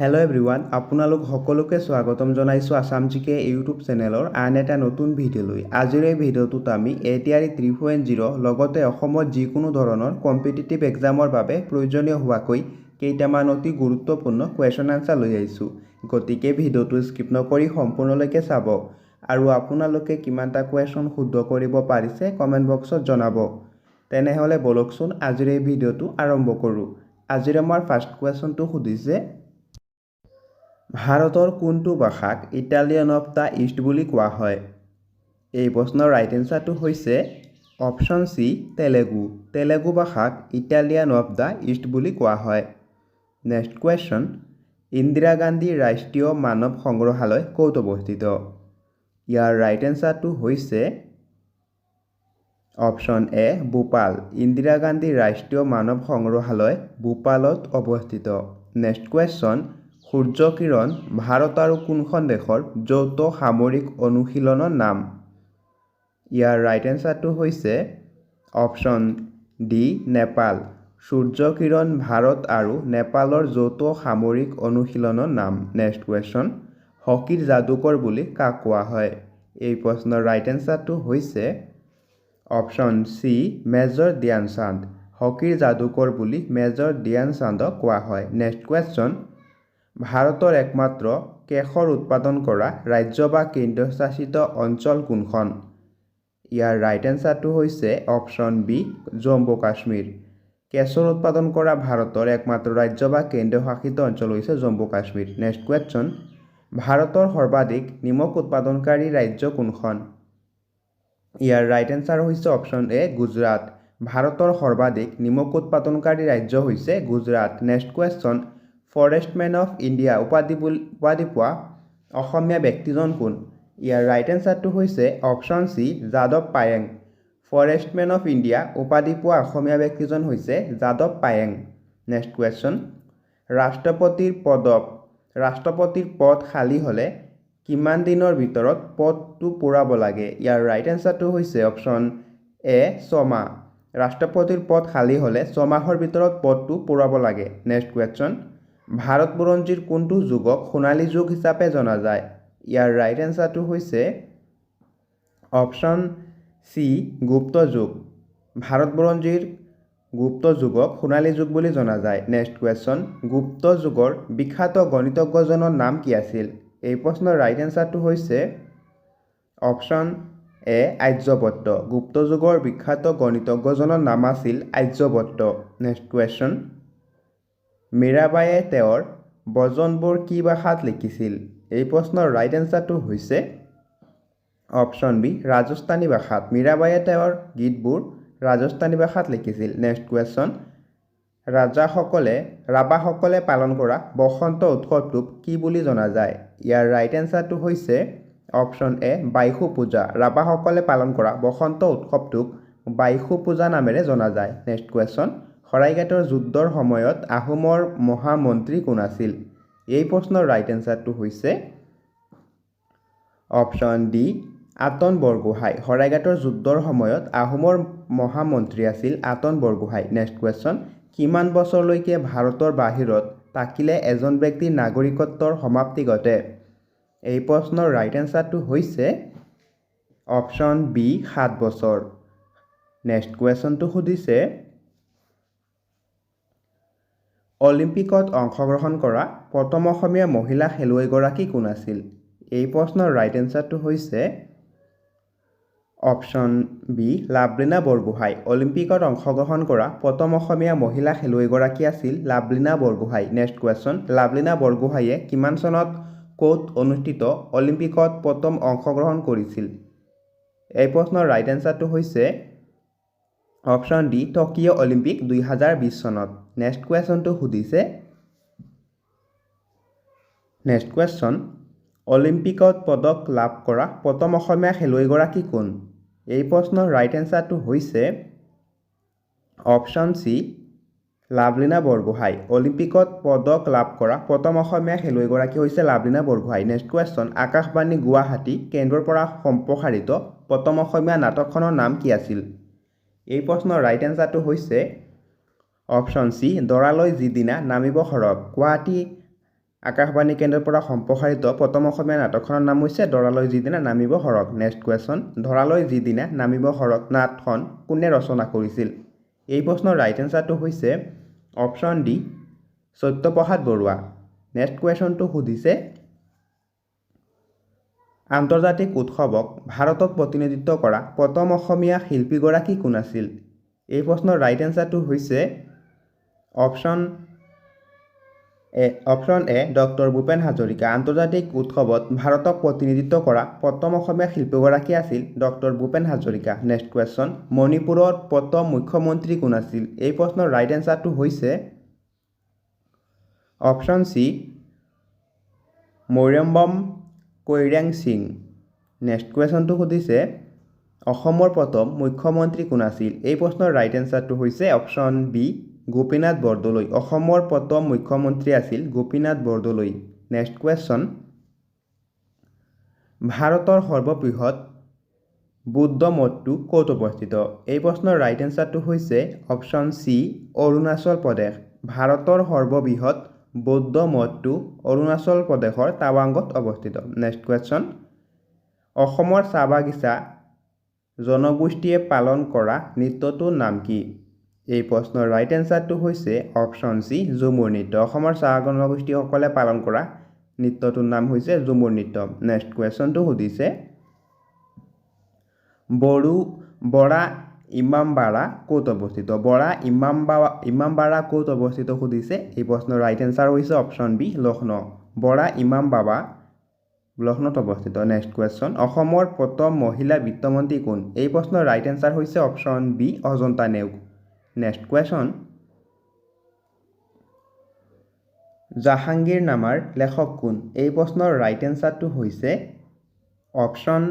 Hello' everyone, আপোনালোক সকলোকে স্বাগতম জনাইছোঁ আসাম জিকে ইউটিউব চেনেলৰ আন এটা নতুন ভিডিঅ'লৈ। আজিৰ এই ভিডিঅ'টোত আমি ATRE 3.0 লগতে অসমত যিকোনো ধৰণৰ কম্পিটিটিভ এক্সামৰ বাবে প্ৰয়োজনীয় হোৱাকৈ কেইটামান অতি গুৰুত্বপূৰ্ণ কুৱেশ্যন আনচাৰ লৈ আহিছোঁ। গতিকে ভিডিঅ'টো স্কিপ নকৰি সম্পূৰ্ণলৈকে চাব আৰু আপোনালোকে কিমানটা কুৱেশ্যন শুদ্ধ কৰিব পাৰিছে কমেণ্ট বক্সত জনাব। তেনেহ'লে বলকচোন আজিৰ এই ভিডিঅ'টো আৰম্ভ কৰোঁ। আজিৰ আমাৰ ফাৰ্ষ্ট কুৱেশ্যনটো সুধিছে, ভাৰতৰ কোনটো ভাষাক ইটালিয়ান অফ দ্য ইষ্ট বুলি কোৱা হয়? এই প্ৰশ্নৰ ৰাইট এনচাৰটো হৈছে অপশ্যন চি তেলেগু। তেলেগু ভাষাক ইটালিয়ান অফ দ্য ইষ্ট বুলি কোৱা হয়। নেক্সট কুৱেশ্যন, ইন্দিৰা গান্ধী ৰাষ্ট্ৰীয় মানৱ সংগ্ৰহালয় ক'ত অৱস্থিত? ইয়াৰ ৰাইট এনচাৰটো হৈছে অপশ্যন এ ভূপাল। ইন্দিৰা গান্ধী ৰাষ্ট্ৰীয় মানৱ সংগ্ৰহালয় ভূপালত অৱস্থিত। নেক্সট কুৱেশ্যন, সূৰ্য কিৰণ ভাৰত আৰু কোনখন দেশৰ যৌথ সামৰিক অনুশীলনৰ নাম? ইয়াৰ ৰাইট এনচাৰটো হৈছে অপশ্যন ডি নেপাল। সূৰ্য কিৰণ ভাৰত আৰু নেপালৰ যৌথ সামৰিক অনুশীলনৰ নাম। নেক্সট কুৱেশ্যন, হকীৰ যাদুকৰ বুলি কাক কোৱা হয়? এই প্ৰশ্নৰ ৰাইট এনচাৰটো হৈছে অপশ্যন চি মেজৰ ধ্যান চাঁদ। হকীৰ যাদুকৰ বুলি মেজৰ ধ্যান চাঁদক কোৱা হয়। নেক্সট কুৱেশ্যন, ভাৰতৰ একমাত্ৰ কেশৰ উৎপাদন কৰা ৰাজ্য বা কেন্দ্ৰশাসিত অঞ্চল কোনখন? ইয়াৰ ৰাইট এনচাৰটো হৈছে অপশ্যন বি জম্মু কাশ্মীৰ। কেশৰ উৎপাদন কৰা ভাৰতৰ একমাত্ৰ ৰাজ্য বা কেন্দ্ৰশাসিত অঞ্চল হৈছে জম্মু কাশ্মীৰ। নেক্সট কুৱেশ্যন, ভাৰতৰ সৰ্বাধিক নিমখ উৎপাদনকাৰী ৰাজ্য কোনখন? ইয়াৰ ৰাইট এনচাৰ হৈছে অপশ্যন এ গুজৰাট। ভাৰতৰ সৰ্বাধিক নিমখ উৎপাদনকাৰী ৰাজ্য হৈছে Gujarat. Next question, forest man of India উপাধি পোৱা অসমীয়া ব্যক্তিজন কোন? ইয়াৰ ৰাইট এনচাৰটো হৈছে অপশ্যন চি যাদৱ পায়েং। ফৰেষ্টমেন অফ ইণ্ডিয়া উপাধি পোৱা অসমীয়া ব্যক্তিজন হৈছে যাদৱ পায়েং। নেক্সট কুৱেশ্যন, ৰাষ্ট্ৰপতিৰ পদ খালী হ'লে কিমান দিনৰ ভিতৰত পদটো পূৰাব লাগে? ইয়াৰ ৰাইট এনচাৰটো হৈছে অপশ্যন এ 6 মাহ। ৰাষ্ট্ৰপতিৰ পদ খালী হ'লে 6 মাহৰ ভিতৰত পদটো পূৰাব লাগে। নেক্সট কুৱেশ্যন, ভাৰত বুৰঞ্জীৰ কোনটো যুগক সোণালী যুগ হিচাপে জনা যায়? ইয়াৰ ৰাইট এনচাৰটো হৈছে অপশ্যন চি গুপ্ত যুগ। ভাৰত বুৰঞ্জীৰ গুপ্ত যুগক সোণালী যুগ বুলি জনা যায়। নেক্সট কুৱেশ্যন, গুপ্ত যুগৰ বিখ্যাত গণিতজ্ঞজনৰ নাম কি আছিল? এই প্ৰশ্নৰ ৰাইট এনচাৰটো হৈছে অপশ্যন এ আৰ্যভট্ট। গুপ্ত যুগৰ বিখ্যাত গণিতজ্ঞজনৰ নাম আছিল আৰ্যভট্ট। নেক্সট কুৱেশ্যন, মীৰাবাইয়ে তেওঁৰ বচনবোৰ কি ভাষাত লিখিছিল? এই প্ৰশ্নৰ ৰাইট এনচাৰটো হৈছে অপশ্যন বি ৰাজস্থানী ভাষাত। মীৰাবাইয়ে তেওঁৰ গীতবোৰ ৰাজস্থানী ভাষাত লিখিছিল। নেক্সট কুৱেশ্যন, ৰাভাসকলে পালন কৰা বসন্ত উৎসৱটোক কি বুলি জনা যায়? ইয়াৰ ৰাইট এনচাৰটো হৈছে অপশ্যন এ বাইশু পূজা। ৰাভাসকলে পালন কৰা বসন্ত উৎসৱটোক বাইশু পূজা নামেৰে জনা যায়। নেক্সট কুৱেশ্যন, শৰাইঘাটৰ যুদ্ধৰ সময়ত আহোমৰ মহামন্ত্ৰী কোন আছিল? এই প্ৰশ্নৰ ৰাইট এনচাৰটো হৈছে অপশ্যন ডি আতন বৰগোহাঁই। শৰাইঘাটৰ যুদ্ধৰ সময়ত আহোমৰ মহামন্ত্ৰী আছিল আতন বৰগোহাঁই। নেক্সট কুৱেশ্যন, কিমান বছৰলৈকে ভাৰতৰ বাহিৰত থাকিলে এজন ব্যক্তিৰ নাগৰিকত্বৰ সমাপ্তি ঘটে? এই প্ৰশ্নৰ ৰাইট এনচাৰটো হৈছে অপশ্যন বি 7 বছৰ। নেক্সট কুৱেশ্যনটো সুধিছে, অলিম্পিকত অংশগ্ৰহণ কৰা প্ৰথম অসমীয়া মহিলা খেলুৱৈগৰাকী কোন আছিল? এই প্ৰশ্নৰ ৰাইট এনচাৰটো হৈছে অপশ্যন বি লাভলীনা বৰগোহাঁই। অলিম্পিকত অংশগ্ৰহণ কৰা প্ৰথম অসমীয়া মহিলা খেলুৱৈগৰাকী আছিল লাভলীনা বৰগোহাঁই। নেক্সট কুৱেশ্যন, লাভলীনা বৰগোহাঁইয়ে কিমান চনত ক'ত অনুষ্ঠিত অলিম্পিকত প্ৰথম অংশগ্ৰহণ কৰিছিল? এই প্ৰশ্নৰ ৰাইট এনচাৰটো হৈছে অপশ্যন ডি টকিঅ' অলিম্পিক 2020 চনত। নেক্সট কুৱেশ্যনটো সুধিছে, নেক্সট কুৱেশ্যন, অলিম্পিকত পদক লাভ কৰা প্ৰথম অসমীয়া খেলুৱৈগৰাকী কোন? এই প্ৰশ্নৰ ৰাইট এনচাৰটো হৈছে অপশ্যন চি লাভলীনা বৰগোহাঁই। অলিম্পিকত পদক লাভ কৰা প্ৰথম অসমীয়া খেলুৱৈগৰাকী হৈছে লাভলীনা বৰগোহাঁই। নেক্সট কুৱেশ্যন, আকাশবাণী গুৱাহাটী কেন্দ্ৰৰ পৰা সম্প্ৰসাৰিত প্ৰথম অসমীয়া নাটকখনৰ নাম কি আছিল? এই প্ৰশ্নৰ ৰাইট এনচাৰটো হৈছে অপশ্যন চি দৰালৈ যিদিনা নামিব সৰগ। গুৱাহাটী আকাশবাণী কেন্দ্ৰৰ পৰা সম্প্ৰসাৰিত প্ৰথম অসমীয়া নাটকখনৰ নাম হৈছে ধৰালৈ যিদিনা নামিব সৰগ। নেক্সট কুৱেশ্যন, ধৰালৈ যিদিনা নামিব সৰগ নাটকখন কোনে ৰচনা কৰিছিল? এই প্ৰশ্নৰ ৰাইট এনচাৰটো হৈছে option D Satyaprasad Barua. Next কুৱেশ্যনটো সুধিছে আন্তৰ্জাতিক উৎসৱক ভাৰতত প্ৰতিনিধিত্ব কৰা প্ৰথম অসমীয়া শিল্পীগৰাকী কোন আছিল? এই প্ৰশ্নৰ ৰাইট এনচাৰটো হৈছে অপশ্যন এ ডক্টৰ ভূপেন হাজৰিকা। আন্তৰ্জাতিক উৎসৱত ভাৰতক প্ৰতিনিধিত্ব কৰা প্ৰথম অসমীয়া শিল্পীগৰাকী আছিল doctor Bhupen Hazarika. Next question, মণিপুৰৰ প্ৰথম মুখ্যমন্ত্ৰী কোন আছিল? এই প্ৰশ্নৰ ৰাইট এনচাৰটো হৈছে অপশ্যন চি মৈৰেম্বম কৈৰেং সিং। নেক্সট কুৱেশ্যনটো সুধিছে অসমৰ প্ৰথম মুখ্যমন্ত্ৰী কোন আছিল? এই প্ৰশ্নৰ ৰাইট এনচাৰটো হৈছে অপশ্যন বি গোপীনাথ বৰদলৈ। অসমৰ প্ৰথম মুখ্যমন্ত্ৰী আছিল গোপীনাথ বৰদলৈ। নেক্সট কুৱেশ্যন, ভাৰতৰ সৰ্ববৃহৎ বৌদ্ধ মঠটো ক'ত অৱস্থিত? এই প্ৰশ্নৰ ৰাইট এনচাৰটো হৈছে অপশ্যন চি অৰুণাচল প্ৰদেশ। ভাৰতৰ সৰ্ববৃহৎ বৌদ্ধ মঠটো অৰুণাচল প্ৰদেশৰ টাৱাঙত অৱস্থিত। নেক্সট কুৱেশ্যন, অসমৰ চাহ বাগিচা জনগোষ্ঠীয়ে পালন কৰা নৃত্যটোৰ নাম কি? এই প্ৰশ্নৰ ৰাইট এনচাৰটো হৈছে অপশ্যন চি ঝুমুৰ নৃত্য। অসমৰ চাহ জনগোষ্ঠীসকলে পালন কৰা নৃত্যটোৰ নাম হৈছে ঝুমুৰ নৃত্য। নেক্সট কুৱেশ্যনটো সুধিছে বৰা ইমামবাড়া ক'ত অৱস্থিত? বৰা ইমামবাড়া ক'ত অৱস্থিত সুধিছে। এই প্ৰশ্নৰ ৰাইট এনচাৰ হৈছে অপশ্যন বি লক্ষ্ণৌ। বৰা ইমামবাড়া লক্ষ্ণৌত অৱস্থিত। নেক্সট কুৱেশ্যন, অসমৰ প্ৰথম মহিলা বিত্তমন্ত্ৰী কোন? এই প্ৰশ্নৰ ৰাইট এনচাৰ হৈছে option B Ajanta Neog. Next question, জাহাংগীৰনামাৰ লেখক কোন? এই প্ৰশ্নৰ ৰাইট এনচাৰটো হৈছে অপশ্যন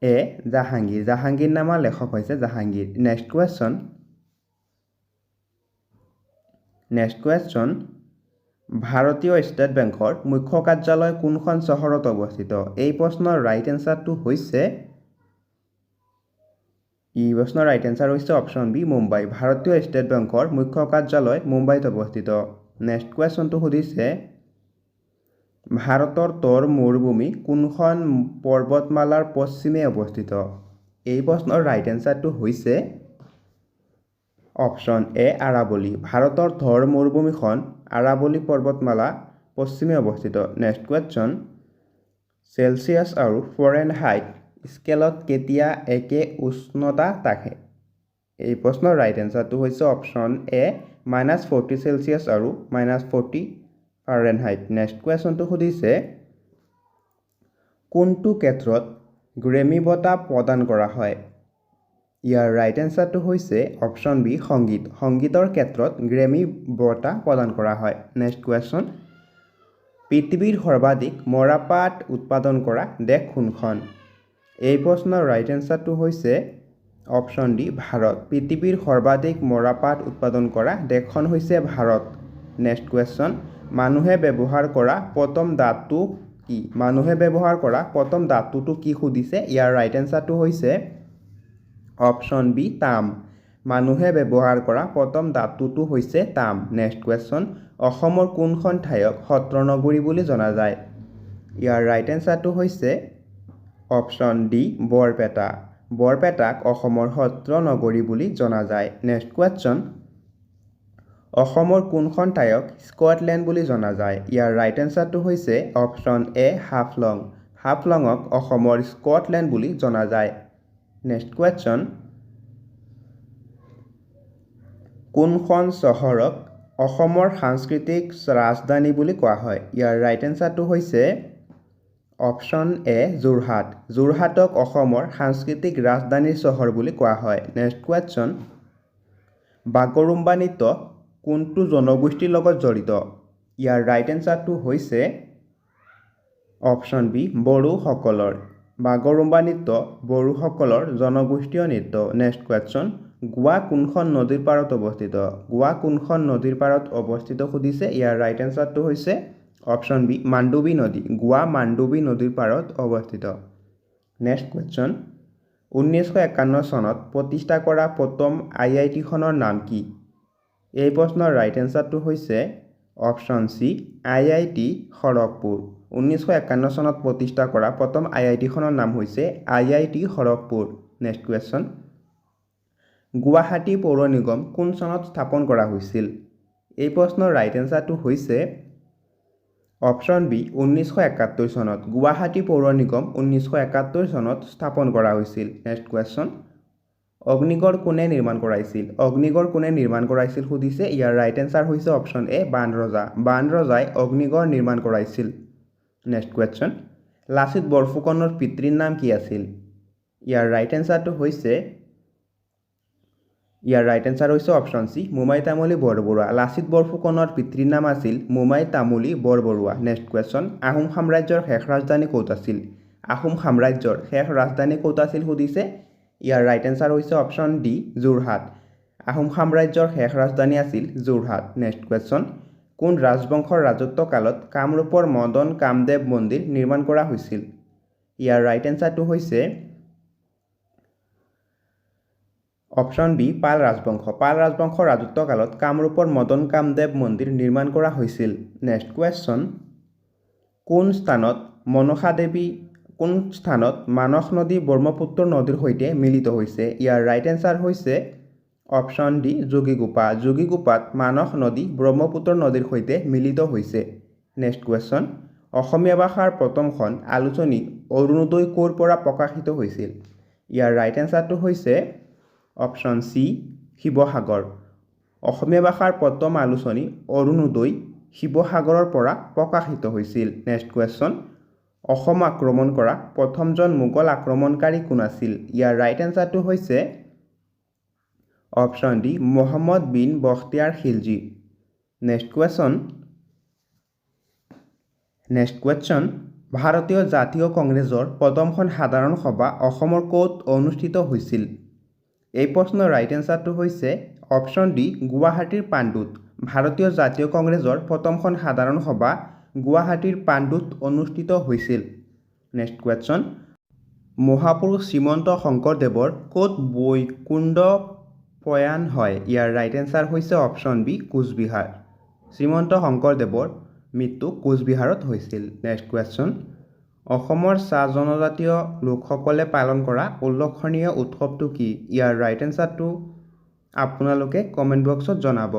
এ জাহাংগীৰ। জাহাংগীৰনামাৰ লেখক হৈছে জাহাংগীৰ। নেক্সট কুৱেশ্যন, ভাৰতীয় ষ্টেট বেংকৰ মুখ্য কাৰ্যালয় কোনখন চহৰত অৱস্থিত? এই প্ৰশ্নৰ ৰাইট এনচাৰটো হৈছে অপশ্যন বি মুম্বাই। ভাৰতীয় ষ্টেট বেংকৰ মুখ্য কাৰ্যালয় মুম্বাইত অৱস্থিত। নেক্সট কুৱেশ্যনটো সুধিছে ভাৰতৰ থৰ মৰুভূমি কোনখন পৰ্বতমালাৰ পশ্চিমে অৱস্থিত? এই প্ৰশ্নৰ ৰাইট এনচাৰটো হৈছে অপশ্যন এ আৰাৱলী। ভাৰতৰ থৰ মৰুভূমিখন আৰাৱলী পৰ্বতমালা পশ্চিমে অৱস্থিত। নেক্সট কুৱেশ্যন, চেলছিয়াছ আৰু ফাৰেনহাইট স্কেলত কেতিয়া একে উষ্ণতা থাকে? এই প্ৰশ্নৰ ৰাইট এনচাৰটো হৈছে অপশ্যন এ -40 চেলছিয়াছ আৰু -40 ফাৰেনহাইট। নেক্সট কুৱেশ্যনটো সুধিছে কোনটো ক্ষেত্ৰত গ্ৰেমী বঁটা প্ৰদান কৰা হয়? ইয়াৰ ৰাইট এনচাৰটো হৈছে অপশ্যন বি সংগীত। সংগীতৰ ক্ষেত্ৰত গ্ৰেমী বঁটা প্ৰদান কৰা হয়। নেক্সট কুৱেশ্যন, পৃথিৱীৰ সৰ্বাধিক মৰাপাট উৎপাদন কৰা দেশ কোনখন? এই প্ৰশ্নৰ ৰাইট এনচাৰটো হৈছে অপশ্যন ডি ভাৰত। পৃথিৱীৰ সৰ্বাধিক মৰাপাট উৎপাদন কৰা দেশখন হৈছে ভাৰত। নেক্সট কুৱেশ্যন, মানুহে ব্যৱহাৰ কৰা প্ৰথম ধাতু কি? মানুহে ব্যৱহাৰ কৰা প্ৰথম ধাতুটো কি সুধিছে। ইয়াৰ ৰাইট এনচাৰটো হৈছে অপশ্যন বি তাম। মানুহে ব্যৱহাৰ কৰা প্ৰথম ধাতুটো হৈছে তাম। নেক্সট কুৱেশ্যন, অসমৰ কোনখন ঠাইক সত্ৰ নগৰী বুলি জনা যায়? ইয়াৰ ৰাইট এনচাৰটো হৈছে অপশ্যন ডি বৰপেটা। বৰপেটাক অসমৰ সত্ৰ নগৰী বুলি জনা যায়। নেক্সট কুৱেশ্যন, অসমৰ কোনখন ঠাইক স্কটলেণ্ড বুলি জনা যায়? ইয়াৰ ৰাইট এনচাৰটো হৈছে অপশ্যন এ হাফলং। হাফলঙক অসমৰ স্কটলেণ্ড বুলি জনা যায়। নেক্সট কুৱেশ্যন, কোনখন চহৰক অসমৰ সাংস্কৃতিক ৰাজধানী বুলি কোৱা হয়? ইয়াৰ ৰাইট এনচাৰটো হৈছে অপশ্যন এ যোৰহাট। যোৰহাটক অসমৰ সাংস্কৃতিক ৰাজধানীৰ চহৰ বুলি কোৱা হয়। নেক্সট কুৱেশ্যন, বাগৰুম্বা নৃত্য কোনটো জনগোষ্ঠীৰ লগত জড়িত? ইয়াৰ ৰাইট এনচাৰটো হৈছে অপশ্যন বি বড়োসকলৰ। বাগৰুম্বা নৃত্য বড়োসকলৰ জনগোষ্ঠীয় নৃত্য। নেক্সট কুৱেশ্যন, গোৱা কোনখন নদীৰ পাৰত অৱস্থিত? গোৱা কোনখন নদীৰ পাৰত অৱস্থিত সুধিছে। ইয়াৰ ৰাইট এনচাৰটো হৈছে অপশ্যন বি মাণ্ডোবি নদী। গোৱা মাণ্ডোবি নদীৰ পাৰত অৱস্থিত। নেক্সট কুৱেশ্যন, 1951 চনত প্ৰতিষ্ঠা কৰা প্ৰথম IIT খনৰ নাম কি? এই প্ৰশ্নৰ ৰাইট এনচাৰটো হৈছে অপশ্যন চি IIT খড়গপুৰ 1951 চনত প্ৰতিষ্ঠা কৰা প্ৰথম IIT-খনৰ নাম হৈছে IIT Kharagpur next question Guwahati পৌৰ নিগম কোন চনত স্থাপন কৰা হৈছিল এই প্ৰশ্নৰ ৰাইট এনসাৰটো হৈছে অপশ্যন বি 1971 চনত গুৱাহাটী পৌৰ নিগম 1971 চনত স্থাপন কৰা হৈছিল নেক্সট কুৱেশ্যন অগ্নিগড় কোনে নিৰ্মাণ কৰাইছিল অগ্নিগড় কোনে নিৰ্মাণ কৰাইছিল সুধিছে ইয়াৰ ৰাইট এনসাৰ হৈছে অপশ্যন এ বাণৰজাই অগ্নিগড় নিৰ্মাণ কৰাইছিল নেক্সট কুৱেশ্যন লাচিত বৰফুকনৰ পিতৃৰ নাম কি আছিল ইয়াৰ ৰাইট এনসাৰটো হৈছে অপশ্যন চি মোমাই তামুলী বৰবৰুৱা লাচিত বৰফুকনৰ পিতৃৰ নাম আছিল মোমাই তামুলী বৰবৰুৱা নেক্সট কুৱেশ্যন আহোম সাম্ৰাজ্যৰ শেষ ৰাজধানী ক'ত আছিল আহোম সাম্ৰাজ্যৰ শেষ ৰাজধানী ক'ত আছিল সুধিছে ইয়াৰ ৰাইট এনসাৰ হৈছে অপশ্যন ডি যোৰহাট আহোম সাম্ৰাজ্যৰ শেষ ৰাজধানী আছিল যোৰহাট নেক্সট কুৱেশ্যন কোন ৰাজবংশৰ ৰাজত্বকালত কামৰূপৰ মদন কামদেৱ মন্দিৰ নিৰ্মাণ কৰা হৈছিল ইয়াৰ ৰাইট এনসাৰটো হৈছে অপশ্যন বি পাল ৰাজবংশৰ ৰাজত্বকালত কামৰূপৰ মদন কামদেৱ মন্দিৰ নিৰ্মাণ কৰা হৈছিল নেক্সট কুৱেশ্যন কোন স্থানত মানস নদী ব্ৰহ্মপুত্ৰ নদীৰ সৈতে মিলিত হৈছে ইয়াৰ ৰাইট এনসাৰ হৈছে অপশ্যন ডি যোগীঘোপাত মানস নদী ব্ৰহ্মপুত্ৰ নদীৰ সৈতে মিলিত হৈছে নেক্সট কুৱেশ্যন অসমীয়া ভাষাৰ প্ৰথমখন আলোচনী অৰুণোদয় ক'ৰ পৰা প্ৰকাশিত হৈছিল ইয়াৰ ৰাইট এনসাৰটো হৈছে অপশ্যন চি শিৱসাগৰ অসমীয়া ভাষাৰ প্ৰথম আলোচনী অৰুণোদয় শিৱসাগৰৰ পৰা প্ৰকাশিত হৈছিল নেক্সট কুৱেশ্যন অসম আক্ৰমণ কৰা প্ৰথমজন মোগল আক্ৰমণকাৰী কোন আছিল ইয়াৰ ৰাইট এনসাৰটো হৈছে option D Muhammad Bin Bakhtiyar Khilji next question ভাৰতীয় জাতীয় কংগ্ৰেছৰ প্ৰথমখন সাধাৰণ সভা অসমৰ ক'ত অনুষ্ঠিত হৈছিল এই প্ৰশ্নৰ ৰাইট এনসাৰটো হৈছে অপশ্যন ডি গুৱাহাটীৰ পাণ্ডুত ভাৰতীয় জাতীয় কংগ্ৰেছৰ প্ৰথমখন সাধাৰণ সভা গুৱাহাটীৰ পাণ্ডুত অনুষ্ঠিত হৈছিল নেক্সট কুৱেশ্যন মহাপুৰুষ শ্ৰীমন্ত শংকৰদেৱৰ ক'ত বৈকুণ্ঠ প্ৰয়াণ হয় ইয়াৰ ৰাইট এনসাৰ হৈছে অপশ্যন বি কোচবিহাৰ শ্ৰীমন্ত শংকৰদেৱৰ মৃত্যু কোচবিহাৰত হৈছিল নেক্সট কুৱেশ্যন অসমৰ চাহ জনজাতীয় লোকসকলে পালন কৰা উল্লেখনীয় উৎসৱটো কি ইয়াৰ ৰাইট এনসাৰটো আপোনালোকে কমেণ্ট বক্সত জনাব